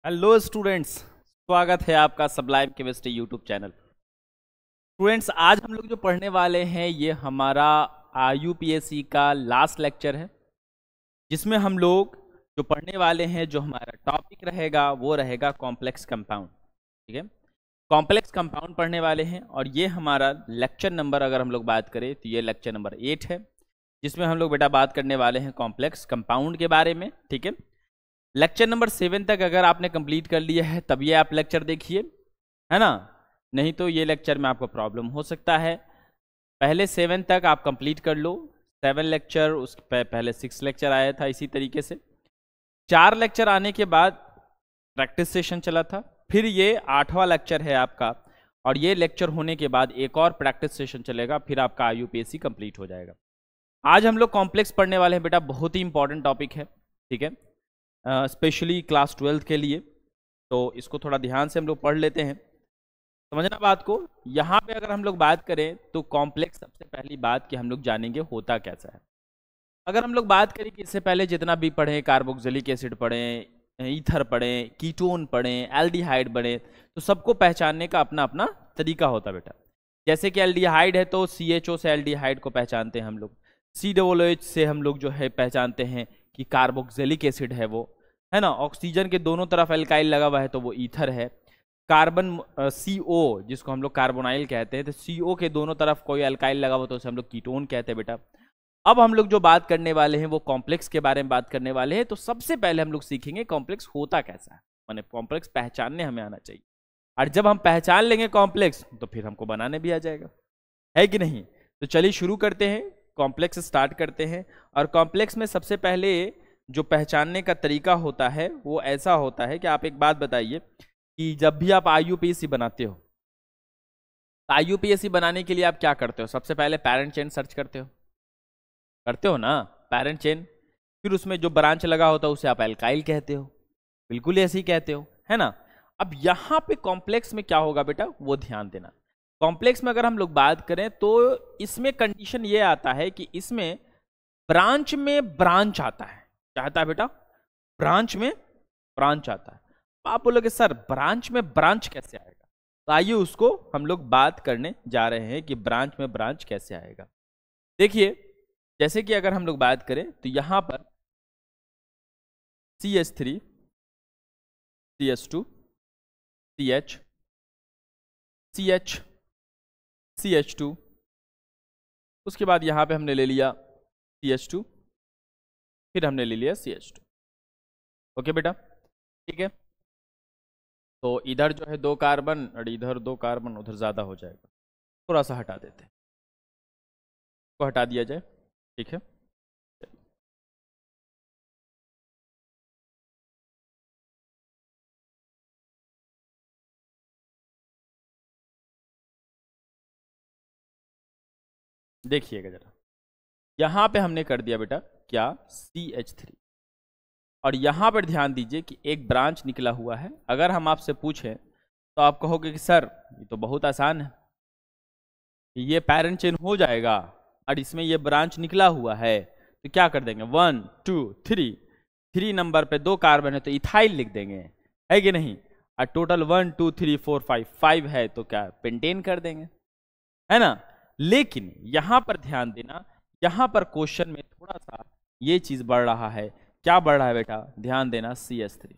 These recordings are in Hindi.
हेलो स्टूडेंट्स, स्वागत है आपका Sublime chemistry YouTube channel. Students, आज हम लोग जो पढ़ने वाले हैं ये हमारा यूपीएससी का लास्ट लेक्चर है, जिसमें हम लोग जो पढ़ने वाले हैं, जो हमारा टॉपिक रहेगा वो रहेगा कॉम्प्लेक्स कंपाउंड। ठीक है, कॉम्प्लेक्स कंपाउंड पढ़ने वाले हैं और ये हमारा लेक्चर नंबर, अगर हम लोग बात करें तो ये लेक्चर नंबर 8 है, जिसमें हम लोग बेटा बात करने वाले हैं कॉम्प्लेक्स कंपाउंड के बारे में। ठीक है, लेक्चर नंबर 7 तक अगर आपने कंप्लीट कर लिया है तब ये आप लेक्चर देखिए, है ना, नहीं तो ये लेक्चर में आपको प्रॉब्लम हो सकता है। पहले 7 तक आप कंप्लीट कर लो। 7 लेक्चर, उस पहले 6 लेक्चर आया था। इसी तरीके से 4 लेक्चर आने के बाद प्रैक्टिस सेशन चला था, फिर ये 8वां लेक्चर है आपका, और ये लेक्चर होने के बाद एक और प्रैक्टिस सेशन चलेगा, फिर आपका यूपीएससी कंप्लीट हो जाएगा। आज हम लोग कॉम्प्लेक्स पढ़ने वाले हैं बेटा, बहुत ही इंपॉर्टेंट टॉपिक है। ठीक है, स्पेशली क्लास 12 के लिए, तो इसको थोड़ा ध्यान से हम लोग पढ़ लेते हैं, समझना बात को। यहाँ पे अगर हम लोग बात करें तो कॉम्प्लेक्स, सबसे पहली बात कि हम लोग जानेंगे होता कैसा है। अगर हम लोग बात करें कि इससे पहले जितना भी पढ़ें, कार्बोक्सिलिक एसिड पढ़ें, ईथर पढ़ें, कीटोन पढ़ें, एल्डिहाइड पढ़ें, तो सबको पहचानने का अपना अपना तरीका होता है बेटा। जैसे कि एल्डिहाइड है तो CHO से एल्डिहाइड को पहचानते हैं हम लोग, COOH से हम लोग जो है पहचानते हैं कि कार्बोक्सिलिक एसिड है वो, है ना। ऑक्सीजन के दोनों तरफ एल्काइल लगा हुआ है तो वो ईथर है। कार्बन CO, जिसको हम लोग कार्बोनाइल कहते हैं, तो CO के दोनों तरफ कोई एल्काइल लगा हुआ तो उसे हम लोग कीटोन कहते हैं बेटा। अब हम लोग जो बात करने वाले हैं वो कॉम्प्लेक्स के बारे में बात करने वाले हैं। तो सबसे पहले हम लोग सीखेंगे कॉम्प्लेक्स होता कैसा है, माने कॉम्प्लेक्स पहचानने हमें आना चाहिए, और जब हम पहचान लेंगे कॉम्प्लेक्स तो फिर हमको बनाने भी आ जाएगा, है कि नहीं। तो चलिए शुरू करते हैं, कॉम्प्लेक्स स्टार्ट करते हैं। और कॉम्प्लेक्स में सबसे पहले जो पहचानने का तरीका होता है वो ऐसा होता है कि आप एक बात बताइए कि जब भी आप IUPAC बनाते हो, तो IUPAC बनाने के लिए आप क्या करते हो? सबसे पहले पैरेंट चेन सर्च करते हो ना, पैरेंट चेन। फिर उसमें जो ब्रांच लगा होता है उसे आप एल्काइल कहते हो, बिल्कुल ऐसे ही कहते हो, है ना। अब यहाँ पे कॉम्प्लेक्स में क्या होगा बेटा, वो ध्यान देना। कॉम्प्लेक्स में अगर हम लोग बात करें तो इसमें कंडीशन ये आता है कि इसमें ब्रांच में ब्रांच आता है। क्या आता है बेटा? ब्रांच में ब्रांच आता है। आप बोलोगे सर ब्रांच में ब्रांच कैसे आएगा, तो आइए उसको हम लोग बात करने जा रहे हैं कि ब्रांच में ब्रांच कैसे आएगा। देखिए, जैसे कि अगर हम लोग बात करें तो यहां पर CH3 CH2 CH CH CH2, उसके बाद यहां पे हमने ले लिया CH2, फिर हमने ले लिया CH2। ओके बेटा, ठीक है। तो इधर जो है 2 कार्बन और इधर 2 कार्बन, उधर ज़्यादा हो जाएगा, थोड़ा सा हटा देते हैं, को हटा दिया जाए, ठीक है। देखिएगा जरा, यहाँ पे हमने कर दिया बेटा क्या, CH3, और यहाँ पर ध्यान दीजिए कि एक ब्रांच निकला हुआ है। अगर हम आपसे पूछें तो आप कहोगे कि सर ये तो बहुत आसान है, ये पैरेंट चेन हो जाएगा और इसमें ये ब्रांच निकला हुआ है, तो क्या कर देंगे, 1 2 3 नंबर पे 2 कार्बन है तो इथाइल लिख देंगे, है कि नहीं। और टोटल 1 2 3 4 5 है तो क्या पेंटेन कर देंगे, है ना। लेकिन यहां पर ध्यान देना, यहां पर क्वेश्चन में थोड़ा सा ये चीज बढ़ रहा है। क्या बढ़ रहा है बेटा, ध्यान देना, CH3।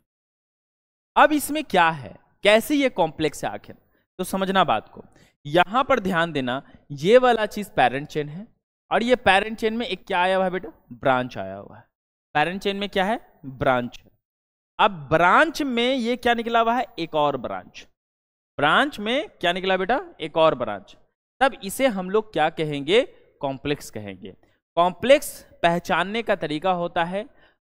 अब इसमें क्या है, कैसे ये कॉम्प्लेक्स है आखिर, तो समझना बात को। यहां पर ध्यान देना, ये वाला चीज पैरेंट चेन है, और ये पैरेंट चेन में एक क्या आया हुआ है बेटा, ब्रांच आया हुआ है। पैरेंट चेन में क्या है, ब्रांच है। अब ब्रांच में ये क्या निकला हुआ है, एक और ब्रांच। ब्रांच में क्या निकला बेटा, एक और ब्रांच। तब इसे हम लोग क्या कहेंगे, कॉम्प्लेक्स कहेंगे। कॉम्प्लेक्स पहचानने का तरीका होता है,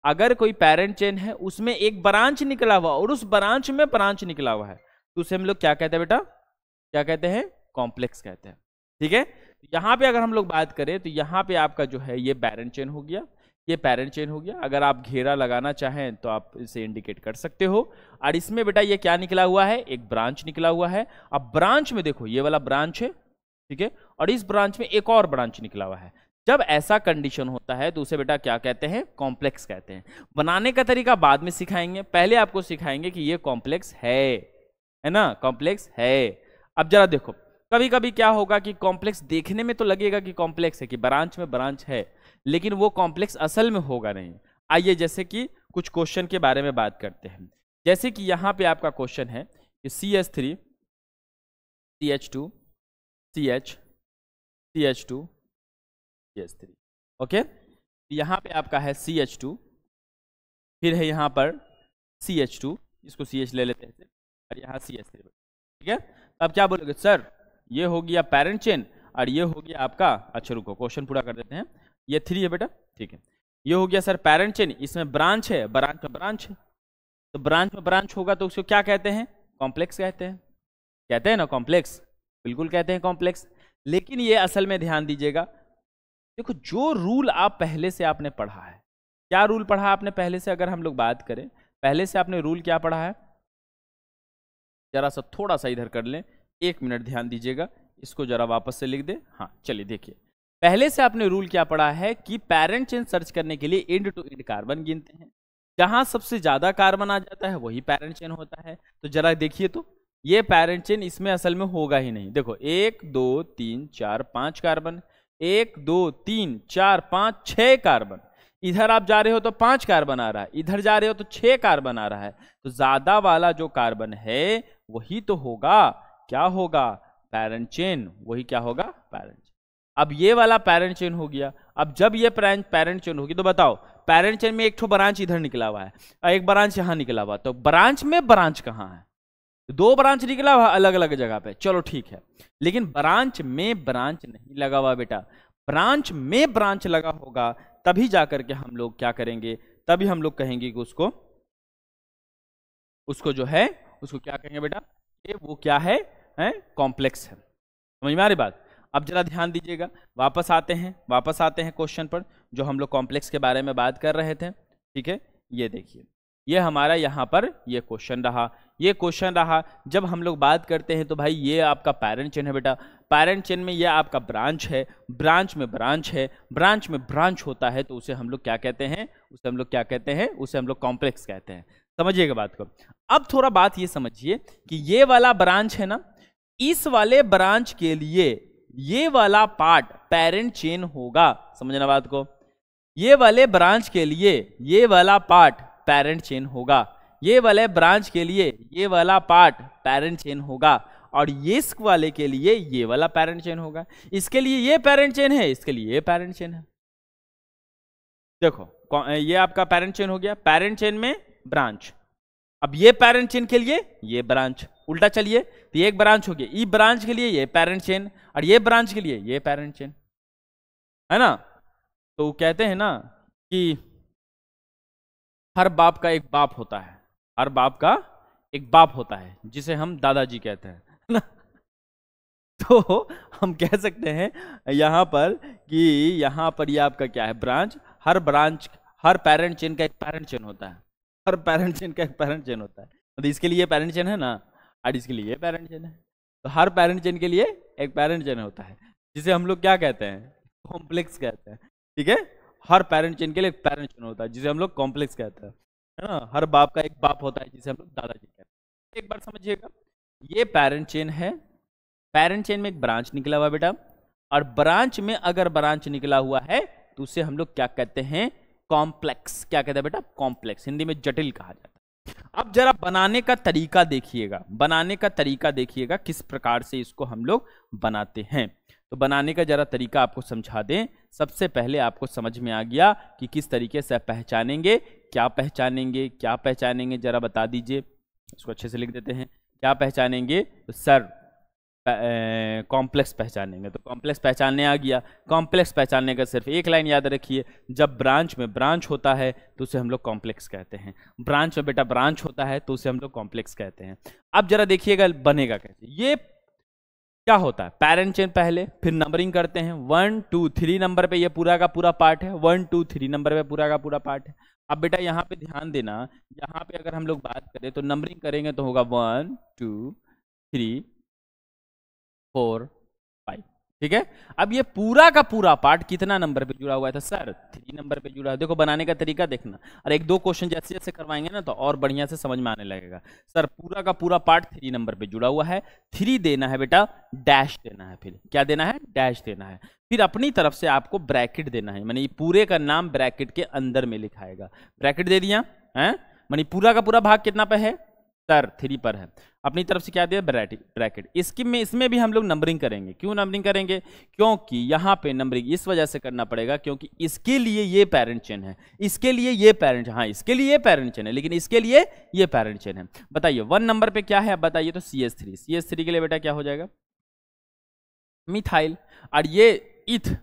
अगर कोई पैरेंट चेन है उसमें एक ब्रांच निकला हुआ और उस ब्रांच में ब्रांच निकला हुआ है, तो उसे हम लोग क्या कहते हैं बेटा, क्या कहते हैं, कॉम्प्लेक्स कहते हैं। ठीक है, यहां पे अगर हम लोग बात करें तो यहां पे आपका जो है ये पैरेंट चेन हो गया, ये पैरेंट चेन हो गया। अगर आप घेरा लगाना चाहें तो आप इसे इंडिकेट कर सकते हो। और इसमें बेटा ये क्या निकला हुआ है, एक ब्रांच निकला हुआ है। अब ब्रांच में देखो ये वाला ब्रांच है, ठीक है, और इस ब्रांच में एक और ब्रांच निकला हुआ है। जब ऐसा कंडीशन होता है तो उसे बेटा क्या कहते हैं, कॉम्प्लेक्स कहते हैं। बनाने का तरीका बाद में सिखाएंगे, पहले आपको सिखाएंगे कि ये कॉम्प्लेक्स है ना, कॉम्प्लेक्स है। अब जरा देखो, कभी कभी क्या होगा कि कॉम्प्लेक्स देखने में तो लगेगा कि कॉम्प्लेक्स है, कि ब्रांच में ब्रांच है, लेकिन वो कॉम्प्लेक्स असल में होगा नहीं। आइए जैसे कि कुछ क्वेश्चन के बारे में बात करते हैं। जैसे कि यहाँ पे आपका क्वेश्चन है कि CH3 CH2 CH CH2 CH3, okay. यहाँ पे आपका है CH2, फिर है यहाँ पर CH2, इसको CH ले लेते हैं, और यहाँ CH3, ठीक है। अब क्या बोलोगे सर, ये हो गया पेरेंट चेन और ये हो गया आपका, अच्छा रुको क्वेश्चन पूरा कर देते हैं, ये 3 है बेटा, ठीक है। ये हो गया सर पेरेंट चेन, इसमें ब्रांच है, ब्रांच में ब्रांच है, तो ब्रांच में ब्रांच होगा तो उसको क्या कहते हैं, कॉम्प्लेक्स कहते हैं ना, कॉम्प्लेक्स, बिल्कुल कहते हैं कॉम्प्लेक्स। लेकिन ये असल में ध्यान दीजिएगा, देखो जो रूल आप पहले से आपने पढ़ा है, क्या रूल पढ़ा आपने पहले से, अगर हम लोग बात करें पहले से आपने रूल क्या पढ़ा है, जरा सा थोड़ा सा इधर कर लें, 1 मिनट ध्यान दीजिएगा, इसको जरा वापस से लिख दे। हाँ चलिए देखिए, पहले से आपने रूल क्या पढ़ा है कि पेरेंट चेन सर्च करने के लिए एंड टू एंड कार्बन गिनते हैं, जहां सबसे ज्यादा कार्बन आ जाता है वही पेरेंट चेन होता है। तो जरा देखिए, तो ये पेरेंट चेन इसमें असल में होगा ही नहीं। देखो 1 2 3 4 5 कार्बन, 1 2 3 4 5 6 कार्बन, इधर आप जा रहे हो तो 5 कार्बन आ रहा है, इधर जा रहे हो तो 6 कार्बन आ रहा है, तो ज्यादा वाला जो कार्बन है वही तो होगा, क्या होगा, पेरेंट चेन, वही क्या होगा, पेरेंट चेन। अब ये वाला पेरेंट चेन हो गया। अब जब ये पेरेंट चेन होगी तो बताओ, पेरेंट चेन में एक ठो ब्रांच इधर निकला हुआ है और एक ब्रांच यहां निकला हुआ, तो ब्रांच में ब्रांच कहां है, 2 ब्रांच निकला हुआ अलग अलग जगह पे, चलो ठीक है, लेकिन ब्रांच में ब्रांच नहीं लगा हुआ बेटा। ब्रांच में ब्रांच लगा होगा तभी जाकर के हम लोग क्या करेंगे, तभी हम लोग कहेंगे कि उसको जो है, उसको क्या कहेंगे बेटा, ये वो क्या है, कॉम्प्लेक्स है। समझ में आ रही बात। अब जरा ध्यान दीजिएगा, वापस आते हैं क्वेश्चन पर, जो हम लोग कॉम्प्लेक्स के बारे में बात कर रहे थे, ठीक है। ये देखिए, ये हमारा यहाँ पर ये क्वेश्चन रहा, जब हम लोग बात करते हैं तो भाई ये आपका पेरेंट चेन है बेटा, पेरेंट चेन में ये आपका ब्रांच है, ब्रांच में ब्रांच है, ब्रांच में ब्रांच होता है तो उसे हम लोग क्या कहते हैं, उसे हम लोग कॉम्प्लेक्स कहते हैं। समझिएगा बात को। अब थोड़ा बात ये समझिए कि ये वाला ब्रांच है ना, इस वाले ब्रांच के लिए ये वाला पार्ट पेरेंट चेन होगा, समझना बात को, ये वाले ब्रांच के लिए ये वाला पार्ट पेरेंट चेन होगा, ये वाले ब्रांच के लिए ये वाला पार्ट पेरेंट चेन होगा, और ये इस वाले के लिए ये वाला पेरेंट चेन होगा। इसके लिए ये पेरेंट चेन है, इसके लिए ये पेरेंट चेन है। देखो ये आपका पेरेंट चेन हो गया, पेरेंट चेन में ब्रांच, अब ये पेरेंट चेन के लिए ये ब्रांच, उल्टा चलिए तो ये एक ब्रांच हो गया, ई ब्रांच के लिए ये पेरेंट चेन, और ये ब्रांच के लिए ये पेरेंट चेन, है ना। तो कहते हैं ना कि हर बाप का एक बाप होता है, हर बाप का एक बाप होता है, जिसे हम दादाजी कहते हैं, है ना। तो हम कह सकते हैं यहाँ पर कि यहाँ पर ये आपका क्या है, ब्रांच, हर पेरेंट चेन का एक पेरेंट चेन होता है, हर पेरेंट चेन का एक पेरेंट चेन होता है। मतलब इसके लिए ये पेरेंट चेन है ना, और इसके लिए ये पेरेंट चेन है, तो हर पेरेंट चेन के लिए एक पेरेंट चेन होता है, जिसे हम लोग क्या कहते हैं, कॉम्प्लेक्स कहते हैं, ठीक है। हर पेरेंट चेन के लिए एक पेरेंट चेन होता है जिसे हम लोग कॉम्प्लेक्स कहते हैं, है ना। हर बाप का एक बाप होता है जिसे हम लोग दादाजी कहते हैं। एक बार समझिएगा, ये पेरेंट चेन है, पेरेंट चेन में एक ब्रांच निकला हुआ बेटा, और ब्रांच में अगर ब्रांच निकला हुआ है तो उसे हम लोग क्या कहते हैं, कॉम्प्लेक्स। क्या कहते हैं बेटा, कॉम्प्लेक्स, हिंदी में जटिल कहा जाता है। अब जरा बनाने का तरीका देखिएगा, किस प्रकार से इसको हम लोग बनाते हैं। तो बनाने का जरा तरीका आपको समझा दें। सबसे पहले आपको समझ में आ गया कि किस तरीके से पहचानेंगे, क्या पहचानेंगे, जरा बता दीजिए। इसको अच्छे से लिख देते हैं, क्या पहचानेंगे, तो सर कॉम्प्लेक्स पहचानेंगे। तो कॉम्प्लेक्स पहचानने आ गया, कॉम्प्लेक्स पहचानने का सिर्फ एक लाइन याद रखिए, जब ब्रांच में ब्रांच होता है तो उसे हम लोग कॉम्प्लेक्स कहते हैं, ब्रांच में बेटा ब्रांच होता है तो उसे हम लोग कॉम्प्लेक्स कहते हैं। अब जरा देखिएगा बनेगा कैसे। ये क्या होता है, पेरेंट चेन पहले, फिर नंबरिंग करते हैं, 1 2 3 नंबर पे ये पूरा का पूरा पार्ट है, 1 2 3 नंबर पे पूरा का पूरा पार्ट है। अब बेटा यहाँ पे ध्यान देना, यहाँ पे अगर हम लोग बात करें तो नंबरिंग करेंगे तो होगा 1 2 3 4 5, ठीक है। अब ये पूरा का पूरा पार्ट कितना नंबर पे जुड़ा हुआ है? तो सर 3 नंबर पे जुड़ा है। देखो बनाने का तरीका देखना, और एक दो क्वेश्चन जैसे जैसे करवाएंगे ना तो और बढ़िया से समझ में आने लगेगा। सर पूरा का पूरा पार्ट 3 नंबर पे जुड़ा हुआ है, 3 देना है बेटा, डैश देना है, फिर क्या देना है? डैश देना है। फिर अपनी तरफ से आपको ब्रैकेट देना है, मानी पूरे का नाम ब्रैकेट के अंदर में लिखाएगा। ब्रैकेट दे दिया है, मानी पूरा का पूरा भाग कितना पे है? सर 3 पर है। अपनी तरफ से क्या दिया? ब्रैकेट। इसमें भी हम लोग नंबरिंग करेंगे। क्यों नंबरिंग करेंगे? क्योंकि यहां पे नंबरिंग इस वजह से करना पड़ेगा क्योंकि इसके लिए ये पेरेंट चेन है, इसके लिए ये पेरेंट, हाँ इसके लिए ये पेरेंट चेन है, लेकिन इसके लिए ये पेरेंट चेन है। बताइए 1 नंबर पे क्या है? बताइए तो CH3। CH3 के लिए बेटा क्या हो जाएगा? मिथाइल। और ये इथ,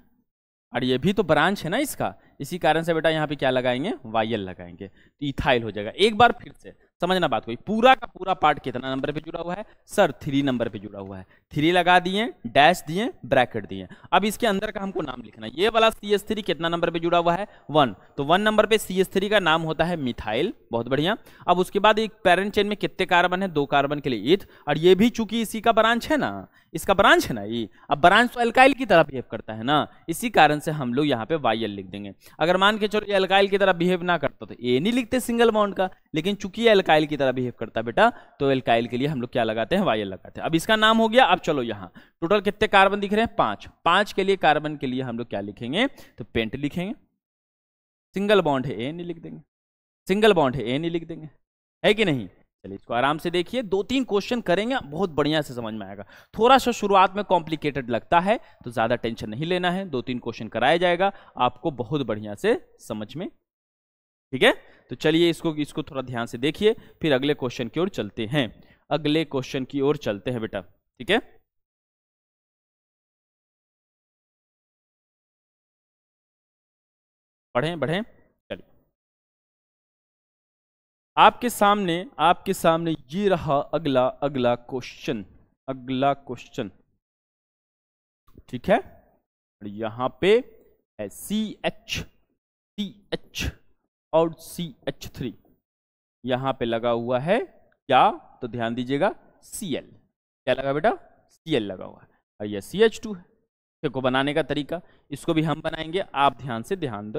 और ये भी तो ब्रांच है ना इसका, इसी कारण से बेटा यहाँ पे क्या लगाएंगे? YL लगाएंगे, तो इथाइल हो जाएगा। एक बार फिर से समझना बात को, पूरा का पूरा पार्ट कितना नंबर पे जुड़ा हुआ है? सर 3 नंबर पे जुड़ा हुआ है। 3 लगा दिए, डैश दिए, ब्रैकेट दिए। अब इसके अंदर का हमको नाम लिखना है। ये वाला CH3 कितना नंबर पे जुड़ा हुआ है? 1। तो 1 नंबर पे CH3 का नाम होता है मिथाइल। बहुत बढ़िया। अब उसके बाद एक पेरेंट चेन में कितने कार्बन है? 2 कार्बन के लिए इथ, और ये भी चूंकि इसी का ब्रांच है ना, इसका ब्रांच है ना ये, अब ब्रांच तो अल्काइल की तरह बिहेव करता है ना, इसी कारण से हम लोग यहाँ पे YL लिख देंगे। अगर मान के चलो ये अल्काइल की तरह बिहेव ना करता तो ए नहीं लिखते सिंगल बॉन्ड का, लेकिन चूंकि ये अल्काइल की तरह बिहेव करता बेटा, तो अल्काइल के लिए हम लोग क्या लगाते हैं? YL लगाते हैं। अब इसका नाम हो गया। अब चलो यहाँ टोटल कितने कार्बन दिख रहे हैं? 5। 5 के लिए कार्बन के लिए हम लोग क्या लिखेंगे? तो पेंट लिखेंगे। सिंगल बॉन्ड है ए नहीं लिख देंगे, सिंगल बॉन्ड है ए नहीं लिख देंगे, है कि नहीं? चलिए इसको आराम से देखिए, 2-3 क्वेश्चन करेंगे, बहुत बढ़िया से समझ में आएगा। थोड़ा सा शुरुआत में कॉम्प्लिकेटेड लगता है तो ज्यादा टेंशन नहीं लेना है, 2-3 क्वेश्चन कराया जाएगा, आपको बहुत बढ़िया से समझ में। ठीक है, तो चलिए इसको थोड़ा ध्यान से देखिए, फिर अगले क्वेश्चन की ओर चलते हैं। अगले क्वेश्चन की ओर चलते हैं बेटा। ठीक है, बढ़ें बढ़ें। चलिए आपके सामने ये रहा अगला अगला क्वेश्चन। अगला क्वेश्चन ठीक है, और यहां पे है CH और CH3 यहां पे लगा हुआ है क्या? तो ध्यान दीजिएगा, Cl। क्या लगा बेटा? Cl लगा हुआ है, और यह CH2 है। देखो बनाने का तरीका, इसको भी हम बनाएंगे, आप ध्यान से देखो,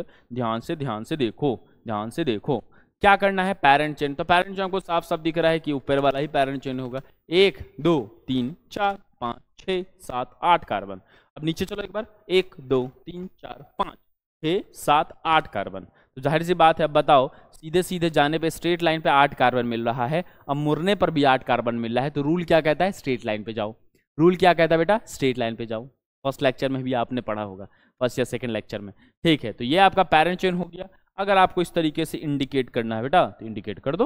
ध्यान से देखो। क्या करना है? Parent chain. तो पेरेंट चेन आपको साफ साफ दिख रहा है कि ऊपर वाला ही पेरेंट चेन होगा। 1 2 3 4 5 6 7 8 कार्बन। अब नीचे चलो एक बार, 1 2 3 4 5 6 7 8 कार्बन। तो जाहिर सी बात है, अब बताओ सीधे सीधे जाने पे स्ट्रेट लाइन पे 8 कार्बन मिल रहा है, अब मुड़ने पर भी 8 कार्बन मिल रहा है, तो रूल क्या कहता है? स्ट्रेट लाइन पे जाओ। रूल क्या कहता है बेटा? स्ट्रेट लाइन पे जाओ। फर्स्ट लेक्चर में भी आपने पढ़ा होगा, फर्स्ट या सेकंड लेक्चर में। ठीक है, तो ये आपका पेरेंट चेन हो गया। अगर आपको इस तरीके से इंडिकेट करना है बेटा तो इंडिकेट कर दो।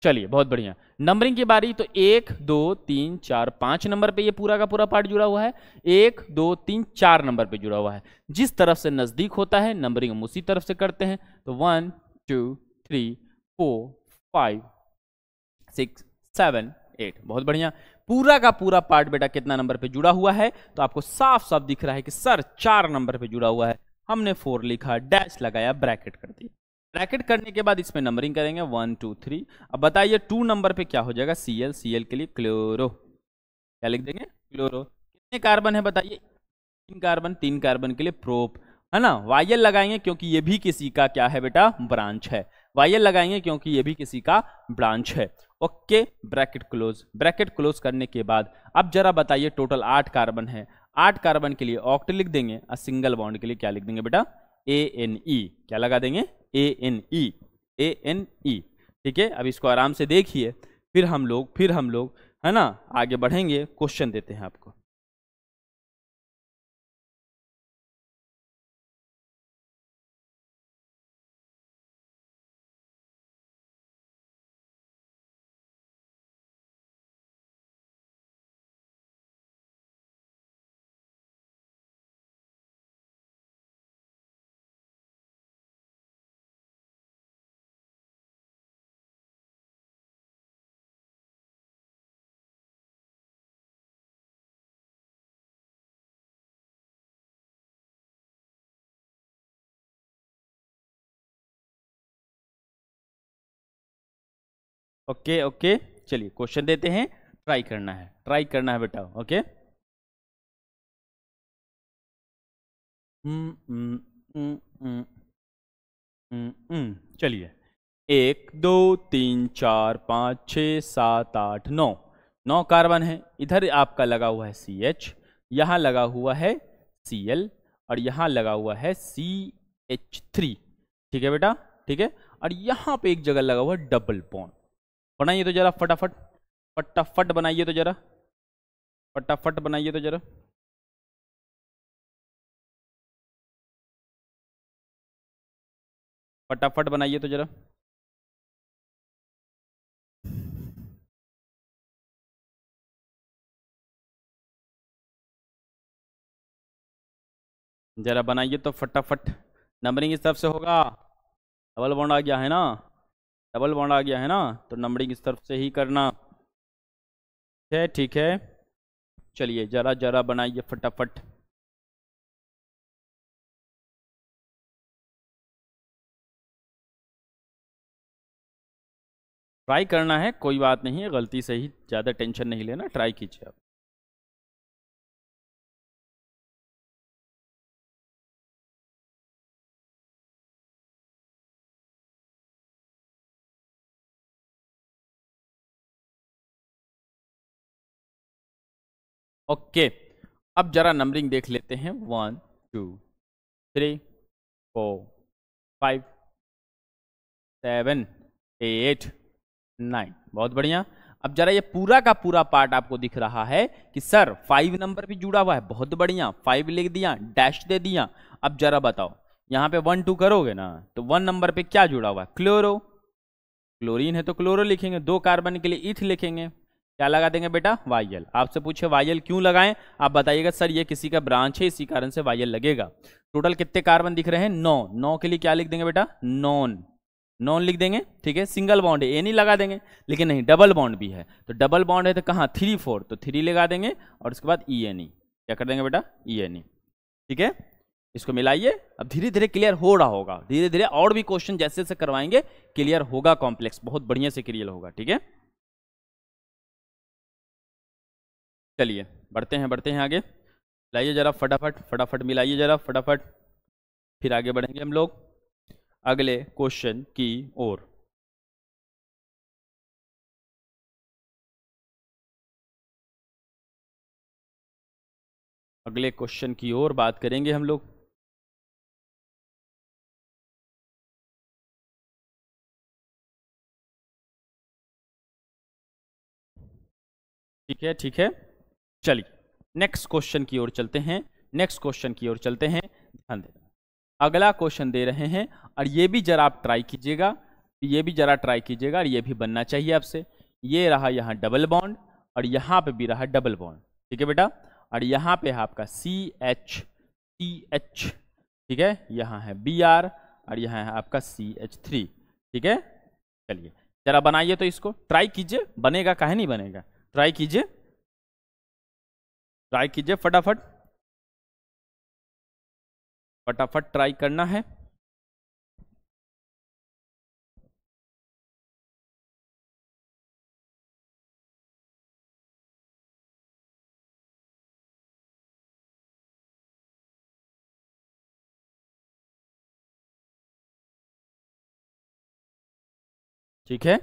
चलिए बहुत बढ़िया। नंबरिंग की बारी, तो 1 2 3 4 5 नंबर पे ये पूरा का पूरा पार्ट जुड़ा हुआ है। 1 2 3 4 नंबर पे जुड़ा हुआ है। जिस तरफ से नजदीक होता है नंबरिंग हम उसी तरफ से करते हैं। तो 1 2 3 4 5 6 7 8। बहुत बढ़िया। पूरा का पूरा पार्ट बेटा कितना नंबर पे जुड़ा हुआ है? तो आपको साफ साफ दिख रहा है कि सर 4 नंबर पे जुड़ा हुआ है। हमने 4 लिखा, डैश लगाया, ब्रैकेट कर दिया। ब्रैकेट करने के बाद इसमें नंबरिंग करेंगे 1 2 3। अब बताइए 2 नंबर पे क्या हो जाएगा? Cl। Cl के लिए क्लोरो, क्या लिख देंगे? क्लोरो। कितने कार्बन है बताइए? 3 कार्बन। 3 कार्बन के लिए प्रोप, है ना? YL लगाएंगे क्योंकि ये भी किसी का क्या है बेटा? ब्रांच है। YL लगाएंगे क्योंकि ये भी किसी का ब्रांच है। Okay, bracket close. Bracket close करने के बाद अब जरा बताइए, टोटल 8 कार्बन है, 8 कार्बन के लिए ऑक्ट लिख देंगे, और सिंगल बॉन्ड के लिए क्या लिख देंगे बेटा? ANE। क्या लगा देंगे? ANE। ANE। ठीक है, अब इसको आराम से देखिए, फिर हम लोग है ना आगे बढ़ेंगे। क्वेश्चन देते हैं आपको। ओके ओके, चलिए क्वेश्चन देते हैं। ट्राई करना है, ट्राई करना है बेटा। ओके। चलिए, 1 2 3 4 5 6 7 8 9, 9 कार्बन है। इधर आपका लगा हुआ है CH, यहाँ लगा हुआ है Cl, और यहाँ लगा हुआ है CH3। ठीक है बेटा, ठीक है। और यहाँ पे एक जगह लगा हुआ है डबल बॉन्ड। बनाइए तो जरा फटाफट, फटाफट बनाइए तो जरा, फटाफट बनाइए तो जरा। फटाफट बनाइए तो जरा। जरा बनाइए तो फटाफट। नंबरिंग इस तरफ से होगा। डबल बॉन्ड आ गया है ना, डबल बॉन्ड आ गया है ना, तो नंबरिंग इस तरफ से ही करना है। ठीक है, चलिए जरा जरा बनाइए फटाफट। ट्राई करना है, कोई बात नहीं है, गलती से ही, ज़्यादा टेंशन नहीं लेना, ट्राई कीजिए आप। ओके, अब जरा नंबरिंग देख लेते हैं। 1 2 3 4 5 7 8 9, बहुत बढ़िया। अब जरा ये पूरा का पूरा पार्ट आपको दिख रहा है कि सर 5 नंबर भी जुड़ा हुआ है, बहुत बढ़िया, 5 लिख दिया, डैश दे दिया। अब जरा बताओ, यहाँ पे 1 2 करोगे ना, तो 1 नंबर पे क्या जुड़ा हुआ है? क्लोरो, क्लोरीन है तो क्लोरो लिखेंगे, 2 कार्बन के लिए इथ लिखेंगे। क्या लगा देंगे बेटा? वायल। आपसे पूछे वायल क्यों लगाएं, आप बताइएगा सर ये किसी का ब्रांच है इसी कारण से वायल लगेगा। टोटल कितने कार्बन दिख रहे हैं? 9। 9 के लिए क्या लिख देंगे बेटा? नॉन, नॉन लिख देंगे। ठीक है, सिंगल बॉन्ड है, ए नहीं लगा देंगे, लेकिन नहीं डबल बॉन्ड भी है, तो डबल बॉन्ड है तो कहाँ 3 4, तो 3 लगा देंगे, और उसके बाद ENE क्या कर देंगे बेटा? ENE। ठीक है, इसको मिलाइए। अब धीरे धीरे क्लियर हो रहा होगा, धीरे धीरे और भी क्वेश्चन जैसे जैसे करवाएंगे क्लियर होगा, कॉम्प्लेक्स बहुत बढ़िया से क्लियर होगा। ठीक है, चलिए बढ़ते हैं आगे। लाइए जरा फटाफट, फटाफट मिलाइए जरा फटाफट, फिर आगे बढ़ेंगे हम लोग अगले क्वेश्चन की ओर। अगले क्वेश्चन की ओर बात करेंगे हम लोग। ठीक है, ठीक है, चलिए नेक्स्ट क्वेश्चन की ओर चलते हैं, नेक्स्ट क्वेश्चन की ओर चलते हैं। ध्यान देना, अगला क्वेश्चन दे रहे हैं, और ये भी जरा आप ट्राई कीजिएगा, ये भी जरा ट्राई कीजिएगा, और ये भी बनना चाहिए आपसे। ये रहा यहाँ डबल बॉन्ड, और यहाँ पे भी रहा डबल बॉन्ड। ठीक है बेटा, और यहाँ पे है आपका CH, ठीक है, यहाँ है Br, और यहाँ है आपका CH3। ठीक है, चलिए जरा बनाइए तो इसको, ट्राई कीजिए, बनेगा काहे नहीं बनेगा, ट्राई कीजिए, ट्राई कीजिए फटाफट, फटाफट ट्राई करना है। ठीक है,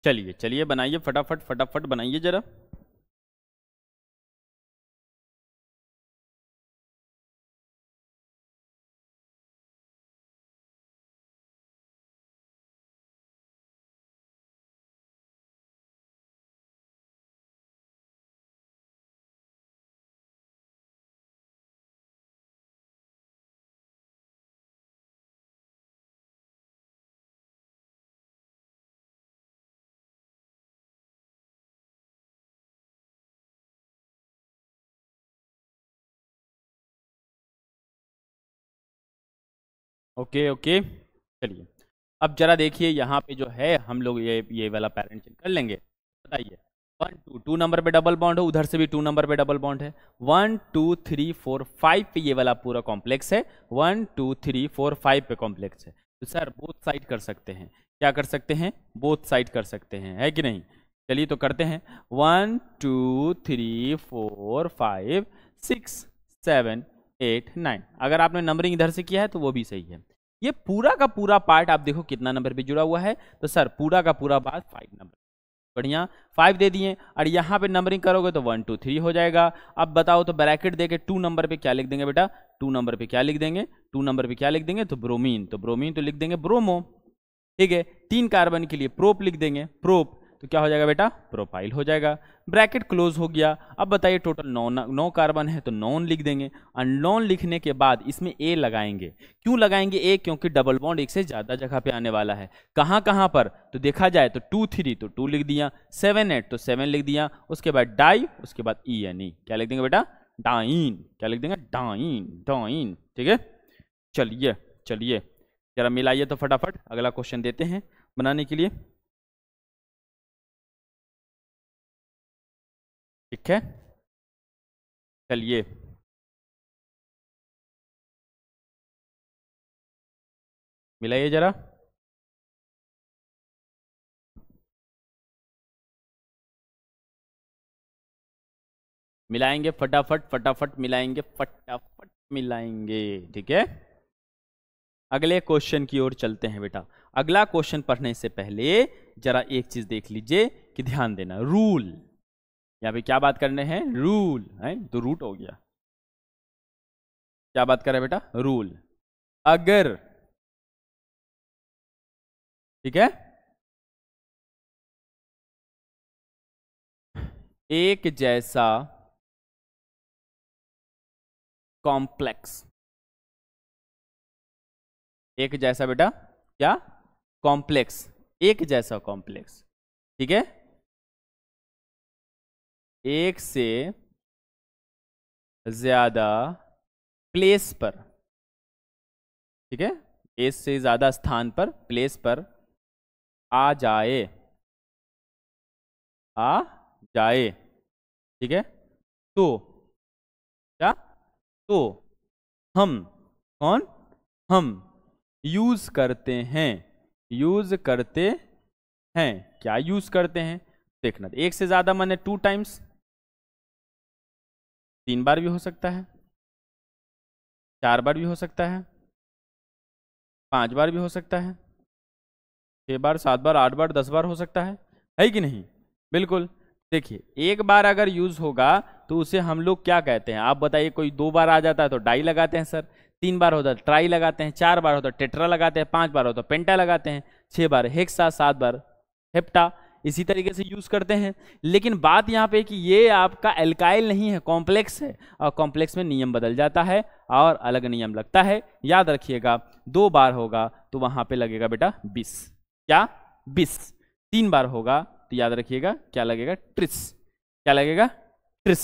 चलिए चलिए बनाइए फटाफट, फटाफट बनाइए जरा। ओके ओके, चलिए अब जरा देखिए यहाँ पे जो है हम लोग ये वाला पैरेंट कर लेंगे। बताइए 1 2, 2 नंबर पे डबल बॉन्ड है, उधर से भी 2 नंबर पे डबल बॉन्ड है। 1 2 3 4 5 पे ये वाला पूरा कॉम्प्लेक्स है, 1 2 3 4 5 पे कॉम्प्लेक्स है। तो सर बोथ साइड कर सकते हैं, क्या कर सकते हैं? बोथ साइड कर सकते हैं, है कि नहीं? चलिए तो करते हैं। 1 2 3 4 5 6 7 8 9। अगर आपने नंबरिंग इधर से किया है तो वो भी सही है। ये पूरा का पूरा पार्ट आप देखो कितना नंबर पे जुड़ा हुआ है, तो सर पूरा का पूरा पार्ट 5 नंबर। बढ़िया, 5 दे दिए और यहाँ पे नंबरिंग करोगे तो 1 2 3 हो जाएगा। अब बताओ तो ब्रैकेट देके 2 नंबर पे क्या लिख देंगे बेटा? 2 नंबर पे क्या लिख देंगे? 2 नंबर पे क्या लिख देंगे? तो ब्रोमीन, तो ब्रोमीन तो लिख देंगे ब्रोमो। ठीक है, 3 कार्बन के लिए प्रोप लिख देंगे, प्रोप, तो क्या हो जाएगा बेटा? प्रोपाइल हो जाएगा। ब्रैकेट क्लोज हो गया। अब बताइए टोटल 9 कार्बन है तो नॉन लिख देंगे, और नॉन लिखने के बाद इसमें ए लगाएंगे। क्यों लगाएंगे ए? क्योंकि डबल बॉन्ड एक से ज्यादा जगह पे आने वाला है। कहाँ कहाँ पर? तो देखा जाए तो 2 3 तो 2 लिख दिया, 7 8 तो 7 लिख दिया, उसके बाद डाई, उसके बाद ई एन ई, क्या लिख देंगे बेटा? डाइन, क्या लिख देंगे? Diene, diene. ठीक है, चलिए चलिए जरा मिलाइए तो फटाफट, अगला क्वेश्चन देते हैं बनाने के लिए। ठीक है, चलिए मिलाइए जरा। मिलाएंगे फटाफट, फटाफट मिलाएंगे, फटाफट मिलाएंगे। ठीक है, अगले क्वेश्चन की ओर चलते हैं बेटा। अगला क्वेश्चन पढ़ने से पहले जरा एक चीज देख लीजिए कि ध्यान देना, रूल। यहाँ पे क्या बात करने हैं? रूल है, तो रूट हो गया। क्या बात कर रहे हैं बेटा? रूल। अगर, ठीक है, एक जैसा कॉम्प्लेक्स, एक जैसा बेटा क्या? कॉम्प्लेक्स, एक जैसा कॉम्प्लेक्स, ठीक है, एक से ज्यादा प्लेस पर, ठीक है, एक से ज्यादा स्थान पर, प्लेस पर आ जाए, आ जाए, ठीक है, तो क्या? तो हम, कौन? हम यूज करते हैं, यूज करते हैं, क्या यूज करते हैं? देखना, एक से ज्यादा माने 2 टाइम्स, 3 बार भी हो सकता है, 4 बार भी हो सकता है, 5 बार भी हो सकता है, 6 बार, 7 बार, 8 बार, 10 बार हो सकता है कि नहीं? बिल्कुल। देखिए, एक बार अगर यूज होगा तो उसे हम लोग क्या कहते हैं? आप बताइए। कोई 2 बार आ जाता है तो डाई लगाते हैं सर, 3 बार होता है ट्राई लगाते हैं, 4 बार होता है टेट्रा लगाते हैं, 5 बार होता है पेंटा लगाते हैं, 6 बार हेक्सा, 7 बार हेप्टा, इसी तरीके से यूज करते हैं। लेकिन बात यहाँ पे कि ये आपका एल्काइल नहीं है, कॉम्प्लेक्स है, और कॉम्प्लेक्स में नियम बदल जाता है और अलग नियम लगता है। याद रखिएगा, 2 बार होगा तो वहां पे लगेगा बेटा 20, क्या? 20। 3 बार होगा तो याद रखिएगा क्या लगेगा? ट्रिस, क्या लगेगा? ट्रिस,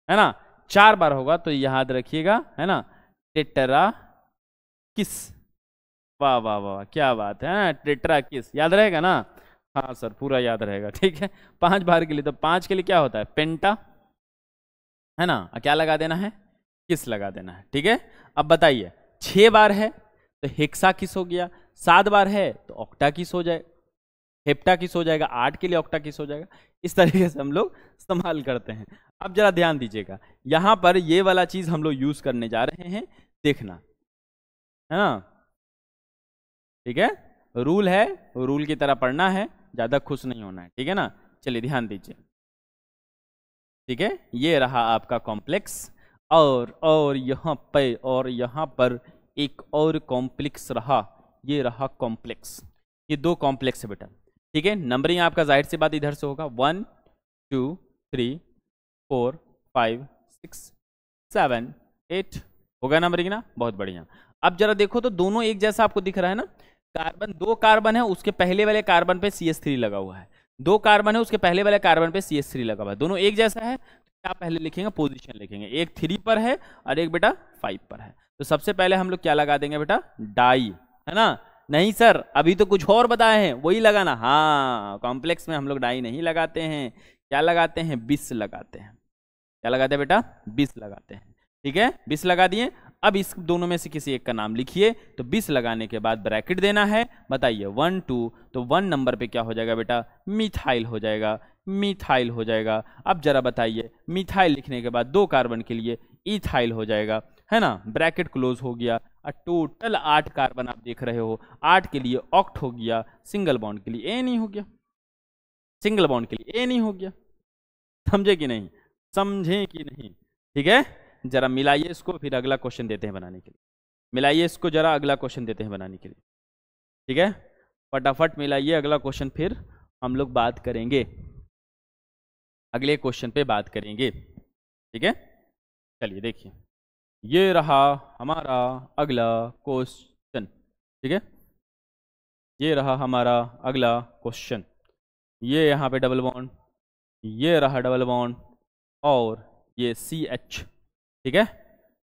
है ना। 4 बार होगा तो याद रखिएगा, है ना, टेट्रा किस। वाह वाह वाह, क्या बात है, टेट्रा किस, याद रहेगा ना? हाँ सर, पूरा याद रहेगा। ठीक है, 5 बार के लिए, तो 5 के लिए क्या होता है? पेंटा, है ना, क्या लगा देना है? किस लगा देना है। ठीक है, अब बताइए, 6 बार है तो हेक्सा किस हो गया, 7 बार है तो ऑक्टा किस हो जाए, हेप्टा किस हो जाएगा, 8 के लिए ऑक्टा किस हो जाएगा। इस तरीके से हम लोग इस्तेमाल करते हैं। अब जरा ध्यान दीजिएगा, यहां पर ये वाला चीज हम लोग यूज करने जा रहे हैं, देखना, है ना। ठीक है, रूल है, रूल की तरह पढ़ना है, ज्यादा खुश नहीं होना है, ठीक है ना। चलिए ध्यान दीजिए, ठीक है, ये रहा आपका कॉम्प्लेक्स, और यहाँ पर एक और कॉम्प्लेक्स रहा, ये रहा कॉम्प्लेक्स। ये 2 कॉम्प्लेक्स है बेटा, ठीक है। नंबरिंग आपका जाहिर सी बात इधर से होगा, 1 2 3 4 5 6 7 8 होगा नंबरिंग ना, बहुत बढ़िया। अब जरा देखो तो दोनों एक जैसा आपको दिख रहा है ना। कार्बन, 2 कार्बन है, उसके पहले वाले कार्बन पे CH3 लगा हुआ है, 2 कार्बन है, उसके पहले वाले कार्बन पे CH3 लगा हुआ है, दोनों एक जैसा है। तो क्या पहले लिखेंगे? पोजीशन लिखेंगे, एक 3 पर है और एक बेटा 5 पर है। तो सबसे पहले हम लोग क्या लगा देंगे बेटा? डाई, है ना। नहीं सर, अभी तो कुछ और बताए हैं, वही लगाना। हाँ, कॉम्प्लेक्स में हम लोग डाई नहीं लगाते हैं, क्या लगाते हैं? 20 लगाते हैं। क्या लगाते हैं बेटा? 20 लगाते हैं, ठीक है, 20 लगा दिए। अब इस दोनों में से किसी एक का नाम लिखिए, तो 20 लगाने के बाद ब्रैकेट देना है। बताइए 1 2, तो 1 नंबर पे क्या हो जाएगा बेटा, मिथाइल हो जाएगा, मिथाइल हो जाएगा। अब जरा बताइए, मिथाइल लिखने के बाद 2 कार्बन के लिए इथाइल हो जाएगा, है ना, ब्रैकेट क्लोज हो गया। और टोटल 8 कार्बन आप देख रहे हो, 8 के लिए ऑक्ट हो गया, सिंगल बॉन्ड के लिए ए नहीं हो गया, सिंगल बॉन्ड के लिए ए नहीं हो गया। समझे कि नहीं, समझे कि नहीं? ठीक है, जरा मिलाइए इसको, फिर अगला क्वेश्चन देते हैं बनाने के लिए। मिलाइए इसको जरा, अगला क्वेश्चन देते हैं बनाने के लिए। ठीक है, फटाफट मिलाइए, अगला क्वेश्चन फिर हम लोग बात करेंगे, अगले क्वेश्चन पे बात करेंगे। ठीक है, चलिए देखिए, ये रहा हमारा अगला क्वेश्चन। ठीक है, ये रहा हमारा अगला क्वेश्चन। ये यहाँ पे डबल बॉन्ड, ये रहा डबल बॉन्ड, और ये सी एच। ठीक है,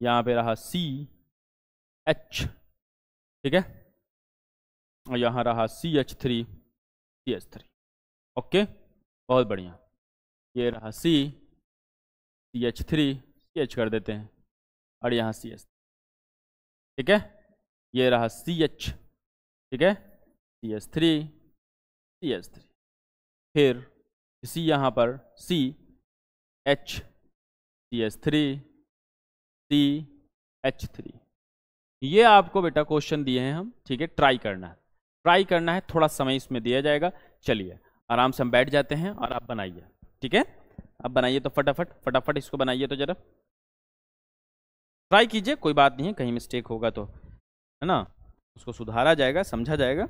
यहाँ पे रहा सी एच। ठीक है, और यहाँ रहा C H three, C H three. Okay, बहुत बढ़िया। ये रहा C H three, C H कर देते हैं, और यहाँ सी एच। ठीक है, ये रहा सी एच। ठीक है, C H three, C H three, फिर सी यहाँ पर C H, C H three, C H three. ये आपको बेटा क्वेश्चन दिए हैं हम, ठीक है, ट्राई करना है, ट्राई करना है, थोड़ा समय इसमें दिया जाएगा। चलिए आराम से हम बैठ जाते हैं और आप बनाइए। ठीक है, अब बनाइए तो फटाफट फटाफट इसको बनाइए, तो जरा ट्राई कीजिए, कोई बात नहीं है, कहीं मिस्टेक होगा तो, है ना, उसको सुधारा जाएगा, समझा जाएगा।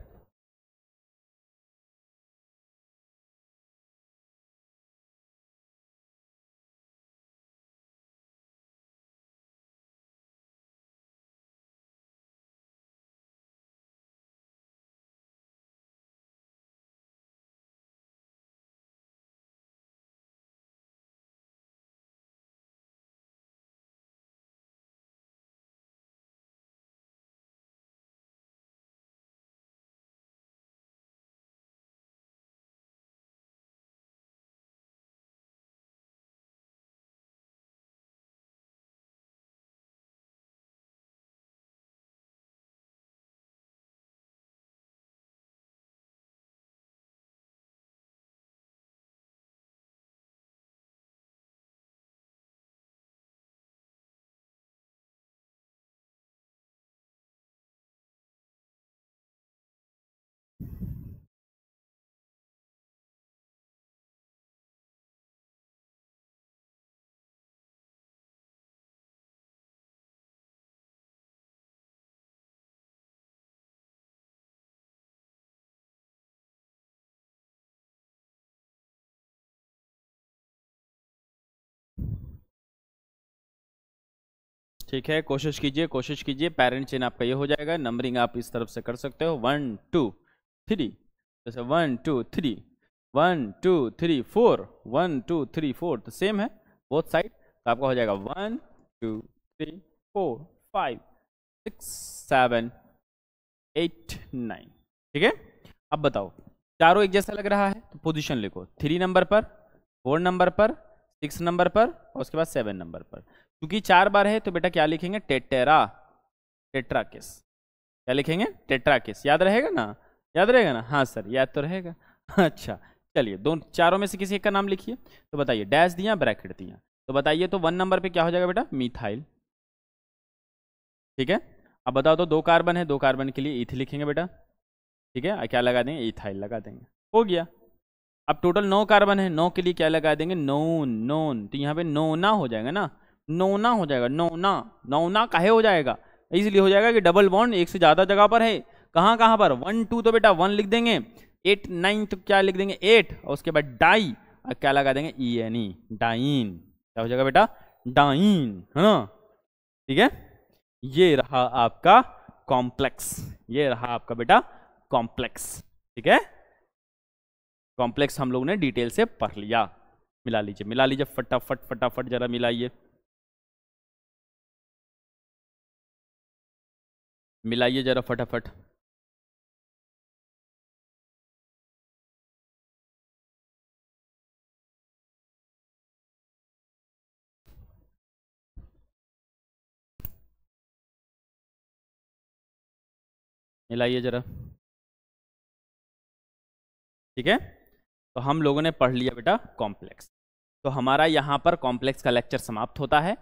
ठीक है, कोशिश कीजिए, कोशिश कीजिए, पेरेंट चेन आपका ये हो जाएगा। नंबरिंग आप इस तरफ से कर सकते हो, 1 2 3, जैसे 1 2 3, 1 2 3 4, 1 2 3 4, तो सेम है बोथ साइड, तो आपका हो जाएगा 1 2 3 4 5 6 7 8 9। ठीक है, अब बताओ, चारों एक जैसा लग रहा है तो पोजीशन लिखो, 3 नंबर पर, 4 नंबर पर, 6 नंबर पर, और उसके बाद 7 नंबर पर। क्योंकि 4 बार है तो बेटा क्या लिखेंगे, टेटेरा, टेट्राकिस। क्या लिखेंगे, टेट्राकिस। याद रहेगा ना, याद रहेगा ना? हाँ सर, याद तो रहेगा। अच्छा, चलिए दोनों चारों में से किसी एक का नाम लिखिए। तो बताइए, डैश दिया, ब्रैकेट दिया, तो बताइए तो 1 नंबर पे क्या हो जाएगा बेटा, मिथाइल। ठीक है, अब बताओ तो 2 कार्बन है, 2 कार्बन के लिए इथ लिखेंगे बेटा। ठीक है, क्या लगा देंगे, इथाइल लगा देंगे, हो गया। अब टोटल 9 कार्बन है, 9 के लिए क्या लगा देंगे, नोन, नोन, तो यहाँ पे नोना हो जाएगा ना, नोना हो जाएगा, नोना, नोना काहे हो जाएगा, इसलिए हो जाएगा कि डबल बॉन्ड एक से ज्यादा जगह पर है। कहाँ कहाँ पर, 1 2 तो बेटा 1 लिख देंगे, 8 9 तो क्या लिख देंगे 8, और उसके बाद डाई, और क्या लगा देंगे, ई एन ई, डाइन। क्या हो जाएगा बेटा, डाइन, है ना? ठीक है, ये रहा आपका कॉम्प्लेक्स, ये रहा आपका बेटा कॉम्प्लेक्स। ठीक है, कॉम्प्लेक्स हम लोग ने डिटेल से पढ़ लिया। मिला लीजिए, मिला लीजिए, फटाफट फटाफट जरा मिलाइए, मिलाइए जरा फटाफट। मिलाइए जरा। ठीक है, तो हम लोगों ने पढ़ लिया बेटा कॉम्प्लेक्स। तो हमारा यहाँ पर कॉम्प्लेक्स का लेक्चर समाप्त होता है।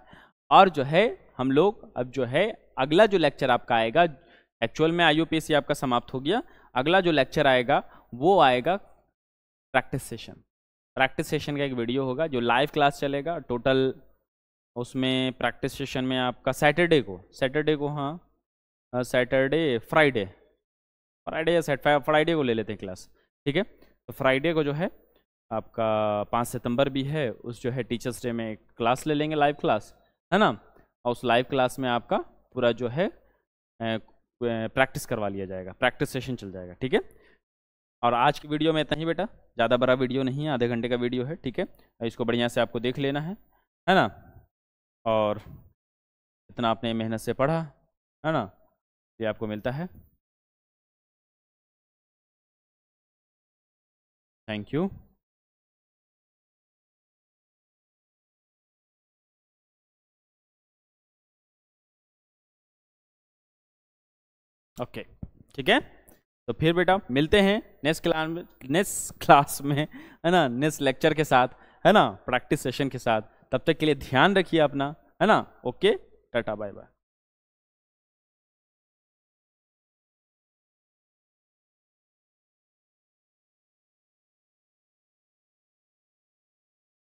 और जो है हम लोग अब जो है अगला जो लेक्चर आपका आएगा, एक्चुअल में IUPAC आपका समाप्त हो गया, अगला जो लेक्चर आएगा वो आएगा प्रैक्टिस सेशन। प्रैक्टिस सेशन का एक वीडियो होगा जो लाइव क्लास चलेगा टोटल। उसमें प्रैक्टिस सेशन में आपका सैटरडे को हाँ सैटरडे फ्राइडे या फ्राइडे को ले लेते हैं क्लास। ठीक है, तो फ्राइडे को जो है आपका 5 सितंबर भी है, उस जो है टीचर्स डे में क्लास ले लेंगे, लाइव क्लास है ना। और उस लाइव क्लास में आपका पूरा जो है प्रैक्टिस करवा लिया जाएगा, प्रैक्टिस सेशन चल जाएगा। ठीक है, और आज की वीडियो में इतना ही बेटा, ज़्यादा बड़ा वीडियो नहीं है, आधे घंटे का वीडियो है। ठीक है, इसको बढ़िया से आपको देख लेना है ना। और इतना आपने मेहनत से पढ़ा है ना, ये आपको मिलता है। Thank you. ओके ठीक है, तो फिर बेटा मिलते हैं नेक्स्ट क्लास में है ना, नेक्स्ट लेक्चर के साथ है ना, प्रैक्टिस सेशन के साथ। तब तक के लिए ध्यान रखिए अपना है ना। Okay, tata bye bye.